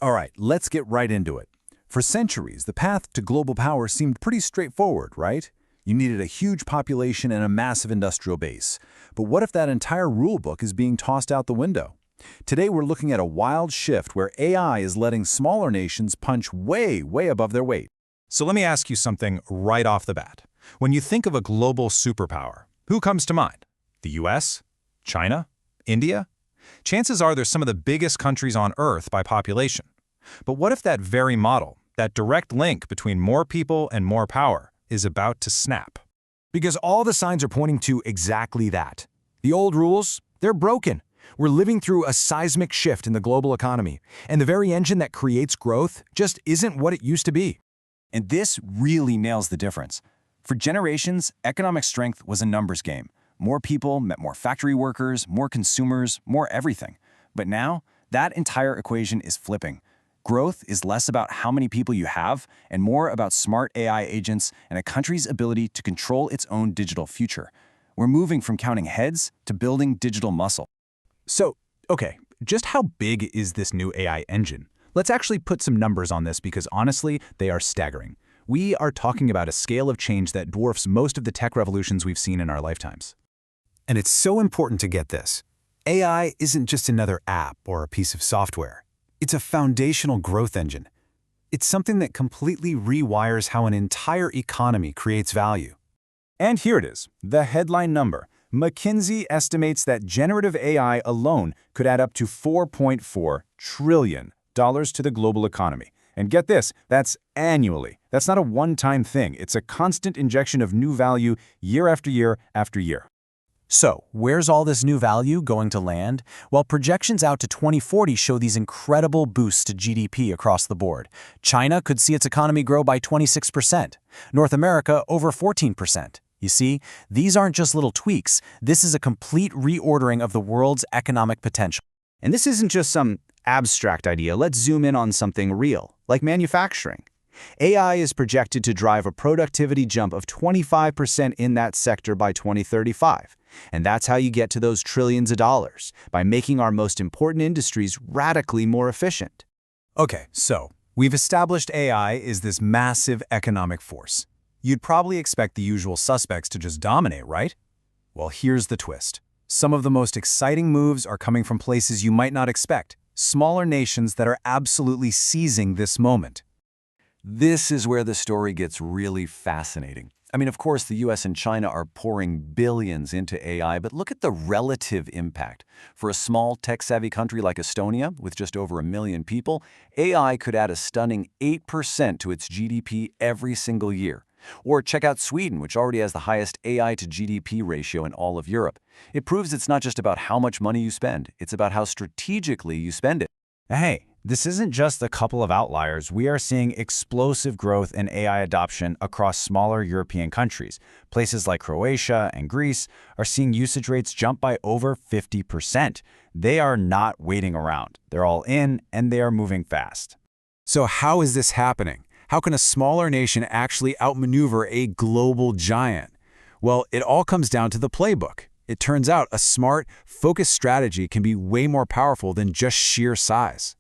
All right, let's get right into it. For centuries, the path to global power seemed pretty straightforward, right? You needed a huge population and a massive industrial base. But what if that entire rulebook is being tossed out the window? Today, we're looking at a wild shift where AI is letting smaller nations punch way, way above their weight. So let me ask you something right off the bat. When you think of a global superpower, who comes to mind? The US? China? India? Chances are they're some of the biggest countries on Earth by population. But what if that very model, that direct link between more people and more power, is about to snap? Because all the signs are pointing to exactly that. The old rules, they're broken. We're living through a seismic shift in the global economy, and the very engine that creates growth just isn't what it used to be. And this really nails the difference. For generations, economic strength was a numbers game. More people meant more factory workers, more consumers, more everything. But now, that entire equation is flipping. Growth is less about how many people you have and more about smart AI agents and a country's ability to control its own digital future. We're moving from counting heads to building digital muscle. So, okay, just how big is this new AI engine? Let's actually put some numbers on this because honestly, they are staggering. We are talking about a scale of change that dwarfs most of the tech revolutions we've seen in our lifetimes. And it's so important to get this. AI isn't just another app or a piece of software. It's a foundational growth engine. It's something that completely rewires how an entire economy creates value. And here it is, the headline number. McKinsey estimates that generative AI alone could add up to $4.4 trillion to the global economy. And get this, that's annually. That's not a one-time thing. It's a constant injection of new value year after year after year. So, where's all this new value going to land? Well, projections out to 2040 show these incredible boosts to GDP across the board. China could see its economy grow by 26%. North America over 14%. You see, these aren't just little tweaks. This is a complete reordering of the world's economic potential. And this isn't just some abstract idea. Let's zoom in on something real, like manufacturing. AI is projected to drive a productivity jump of 25% in that sector by 2035. And that's how you get to those trillions of dollars, by making our most important industries radically more efficient. Okay, so we've established AI is this massive economic force. You'd probably expect the usual suspects to just dominate, right? Well, here's the twist. Some of the most exciting moves are coming from places you might not expect, smaller nations that are absolutely seizing this moment. This is where the story gets really fascinating. I mean, of course, the US and China are pouring billions into AI, but look at the relative impact. For a small, tech-savvy country like Estonia, with just over 1 million people, AI could add a stunning 8% to its GDP every single year. Or check out Sweden, which already has the highest AI to GDP ratio in all of Europe. It proves it's not just about how much money you spend, it's about how strategically you spend it. Hey, this isn't just a couple of outliers. We are seeing explosive growth in AI adoption across smaller European countries. Places like Croatia and Greece are seeing usage rates jump by over 50%. They are not waiting around. They're all in, and they are moving fast. So how is this happening? How can a smaller nation actually outmaneuver a global giant? Well, it all comes down to the playbook. It turns out a smart, focused strategy can be way more powerful than just sheer size.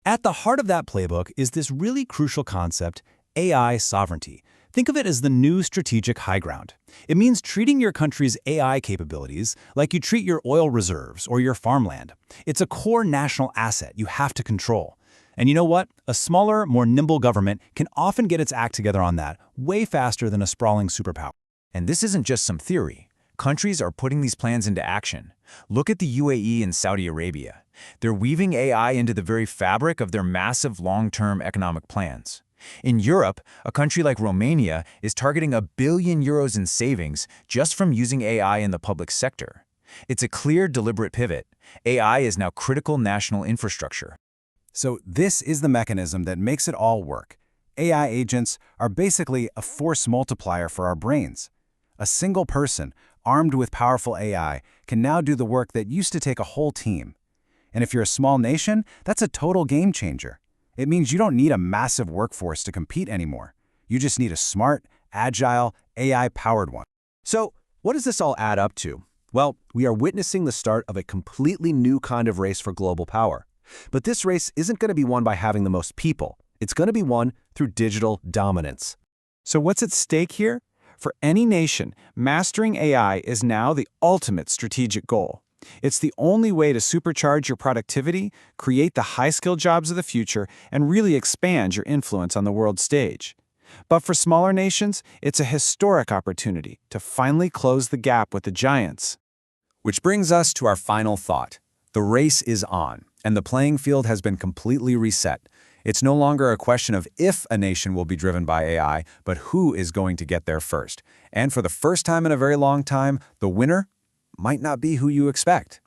At the heart of that playbook is this really crucial concept, AI sovereignty. Think of it as the new strategic high ground. It means treating your country's AI capabilities like you treat your oil reserves or your farmland. It's a core national asset you have to control. And you know what? A smaller, more nimble government can often get its act together on that way faster than a sprawling superpower. And this isn't just some theory. Countries are putting these plans into action. Look at the UAE and Saudi Arabia. They're weaving AI into the very fabric of their massive long-term economic plans. In Europe, a country like Romania is targeting €1 billion in savings just from using AI in the public sector. It's a clear, deliberate pivot. AI is now critical national infrastructure. So this is the mechanism that makes it all work. AI agents are basically a force multiplier for our brains. A single person, armed with powerful AI, can now do the work that used to take a whole team. And if you're a small nation, that's a total game changer. It means you don't need a massive workforce to compete anymore. You just need a smart, agile, AI-powered one. So, what does this all add up to? Well, we are witnessing the start of a completely new kind of race for global power. But this race isn't going to be won by having the most people. It's going to be won through digital dominance. So what's at stake here? For any nation, mastering AI is now the ultimate strategic goal. It's the only way to supercharge your productivity, create the high-skilled jobs of the future, and really expand your influence on the world stage. But for smaller nations, it's a historic opportunity to finally close the gap with the giants. Which brings us to our final thought. The race is on, and the playing field has been completely reset. It's no longer a question of if a nation will be driven by AI, but who is going to get there first. And for the first time in a very long time, the winner might not be who you expect.